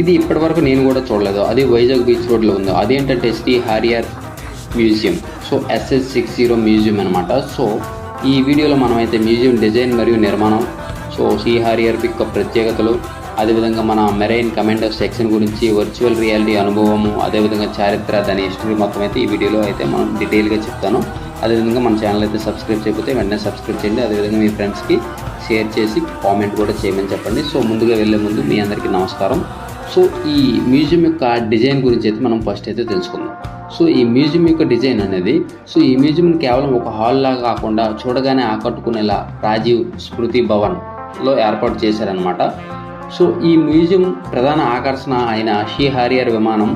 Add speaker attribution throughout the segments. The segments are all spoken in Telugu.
Speaker 1: ఇది ఇప్పటివరకు నేను కూడా చూడలేదు. అది వైజాగ్ బీచ్ రోడ్లో ఉంది. అదేంటంటే sea Harrier museum. So SS60 museum అనమాట. సో ఈ వీడియోలో మనమైతే మ్యూజియం డిజైన్ మరియు నిర్మాణం, సో శ్రీ హారియర్ యొక్క ప్రత్యేకతలు, అదేవిధంగా మన మెరైన్ కమాండో సెక్షన్ గురించి, వర్చువల్ రియాలిటీ అనుభవము, అదేవిధంగా చారిత్ర, దాని హిస్టరీ మొత్తం అయితే ఈ వీడియోలో అయితే మనం డీటెయిల్గా చెప్తాను. అదేవిధంగా మన ఛానల్ అయితే సబ్స్క్రైబ్ చేయకపోతే వెంటనే సబ్స్క్రైబ్ చేయండి. అదేవిధంగా మీ ఫ్రెండ్స్కి షేర్ చేసి కామెంట్ కూడా చేయమని చెప్పండి. సో ముందుగా వెళ్ళే ముందు మీ అందరికీ నమస్కారం. సో ఈ మ్యూజియం యొక్క డిజైన్ గురించి అయితే మనం ఫస్ట్ అయితే తెలుసుకుందాం. సో ఈ మ్యూజియం యొక్క డిజైన్ అనేది, సో ఈ మ్యూజియం కేవలం ఒక హాల్ లాగా కాకుండా చూడగానే ఆకట్టుకునేలా రాజీవ్ స్మృతి భవన్లో ఏర్పాటు చేశారనమాట. సో ఈ మ్యూజియం ప్రధాన ఆకర్షణ అయిన శ్రీ హారియర్ విమానం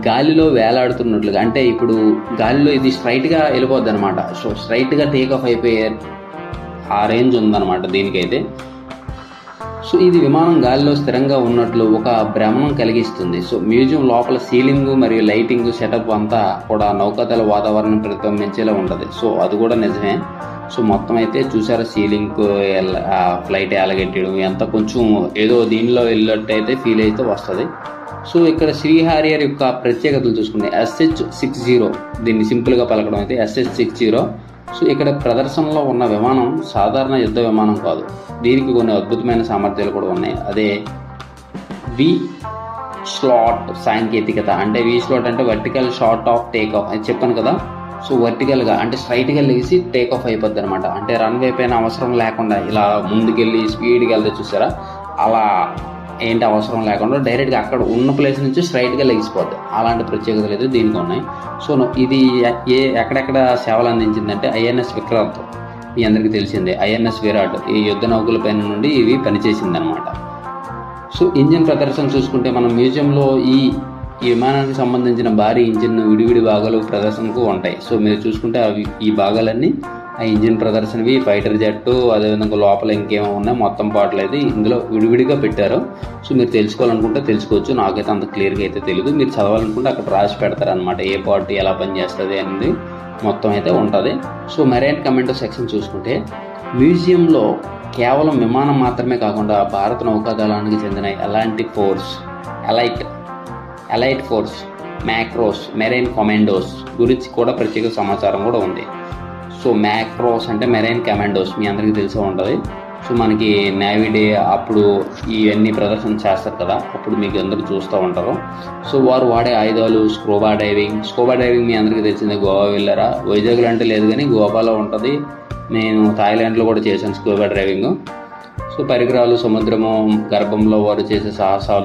Speaker 1: గాలిలో వేలాడుతున్నట్లుగా, అంటే ఇప్పుడు గాలిలో ఇది స్ట్రైట్గా వెళ్ళిపోద్ది అనమాట. సో స్ట్రైట్గా టేక్ ఆఫ్ అయిపోయే ఆ రేంజ్ ఉందన్నమాట దీనికైతే. సో ఇది విమానం గాలిలో స్థిరంగా ఉన్నట్లు ఒక భ్రమణం కలిగిస్తుంది. సో మ్యూజియం లోపల సీలింగ్ మరియు లైటింగ్ సెటప్ అంతా కూడా నౌకాదళ వాతావరణం ప్రతిబింబించేలా ఉంటుంది. సో అది కూడా నిజమే. సో మొత్తం అయితే చూసారా, సీలింగ్ ఫ్లైట్ ఎలగెట్టడం ఎంత కొంచెం ఏదో దీనిలో వెళ్ళినట్టయితే ఫీల్ అయితే వస్తుంది. సో ఇక్కడ శ్రీ హారియర్ యొక్క ప్రత్యేకతలు చూసుకుంటే SH60, దీన్ని సింపుల్గా పలకడం అయితే SH60. సో ఇక్కడ ప్రదర్శనలో ఉన్న విమానం సాధారణ యుద్ధ విమానం కాదు. దీనికి కొన్ని అద్భుతమైన సామర్థ్యాలు కూడా ఉన్నాయి. అదే వి స్లాట్ సాంకేతికత. అంటే వి స్లాట్ అంటే vertical short of take off అని చెప్పాను కదా. సో వర్టికల్గా అంటే స్ట్రైట్గా లేచి టేక్ ఆఫ్ అయిపోద్ది అనమాట. అంటే రన్వే పైన అవసరం లేకుండా ఇలా ముందుకెళ్ళి స్పీడ్గా వెళ్తే చూసారా, అలా ఏంటి అవసరం లేకుండా డైరెక్ట్గా అక్కడ ఉన్న ప్లేస్ నుంచి స్ట్రైట్గా లెగిసిపోద్ది. అలాంటి ప్రత్యేకతలు అయితే దీనికి ఉన్నాయి. సో ఇది ఎక్కడెక్కడ సేవలు అందించిందంటే INS విక్రాంత్, మీ అందరికీ తెలిసిందే. INS విరాట్, ఈ యుద్ధ నౌకల పైన నుండి ఇవి పనిచేసిందనమాట. సో ఇంజిన్ ప్రదర్శన చూసుకుంటే మనం మ్యూజియంలో ఈ విమానానికి సంబంధించిన భారీ ఇంజిన్ విడివిడి భాగాలు ప్రదర్శనకు ఉంటాయి. సో మీరు చూసుకుంటే ఈ భాగాలన్నీ ఆ ఇంజిన్ ప్రదర్శనవి, ఫైటర్ జెట్, అదేవిధంగా లోపల ఇంకేమో ఉన్నాయి, మొత్తం పాటలు అయితే ఇందులో విడివిడిగా పెట్టారు. సో మీరు తెలుసుకోవాలనుకుంటే తెలుసుకోవచ్చు. నాకైతే అంత క్లియర్గా అయితే తెలియదు. మీరు చదవాలనుకుంటే అక్కడ రాసి పెడతారనమాట, ఏ పార్ట్ ఎలా పనిచేస్తుంది అనేది మొత్తం అయితే ఉంటుంది. సో మెరైన్ కమాండో సెక్షన్ చూసుకుంటే మ్యూజియంలో కేవలం విమానం మాత్రమే కాకుండా భారత నౌకాదళానికి చెందిన elite force, macros, marine commandos గురించి కూడా ప్రత్యేక సమాచారం కూడా ఉంది. సో మ్యాక్రోస్ అంటే మెరైన్ కమాండోస్, మీ అందరికీ తెలిసే ఉంటుంది. సో మనకి నేవీ డే అప్పుడు ఇవన్నీ ప్రదర్శన చేస్తారు కదా, అప్పుడు మీకు అందరూ చూస్తూ ఉంటారు. సో వారు వాడే ఆయుధాలు, స్కూబా డైవింగ్ మీ అందరికీ తెలిసిందే. గోవా వెళ్ళారా? వైజాగ్లో అంటే లేదు కానీ గోవాలో ఉంటుంది. నేను థాయిలాండ్లో కూడా చేశాను స్కూబా డ్రైవింగ్. సో పరికరాలు, సముద్రము గర్భంలో వారు చేసే సాహసాలు,